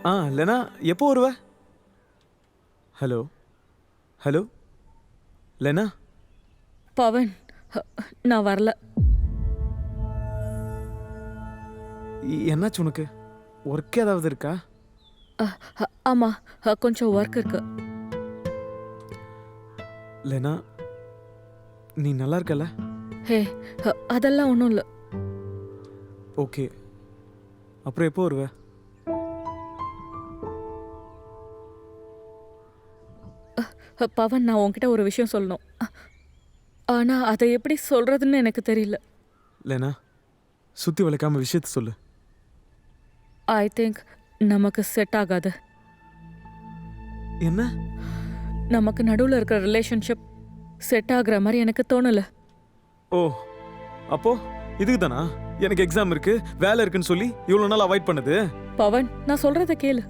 லெனா எப்போ வருவ? Hello hello Lena. Pawan, நான் வரல. என்னாச்சு உனக்கு? ஒர்க் ஏதாவது இருக்கா? ஆமா, கொஞ்சம் ஒர்க் இருக்கு. லெனா நீ நல்லா இருக்கல? ஹே, அதெல்லாம் ஒன்றும் இல்லை. ஓகே, அப்புறம் எப்போ வருவ? பவன், நான் உன்கிட்ட ஒரு விஷயம் சொல்லணும். ஆனா அதை எப்படி சொல்றதுன்னு எனக்கு தெரியல. லெனா சுத்தி வளைக்காம விஷயத்த சொல்லு. ஐ திங்க் நமக்கு செட் ஆகாது. என்ன? நமக்கு நடுவில் இருக்கிற ரிலேஷன்ஷிப் செட் ஆகுற மாதிரி எனக்கு தோணல. ஓ, அப்போ இதுக்கு தானா எனக்கு எக்ஸாம் இருக்கு வேலை இருக்குன்னு சொல்லி இவ்வளவு நாள் அவாய்ட் பண்ணது? பவன், நான் சொல்றத கேளு.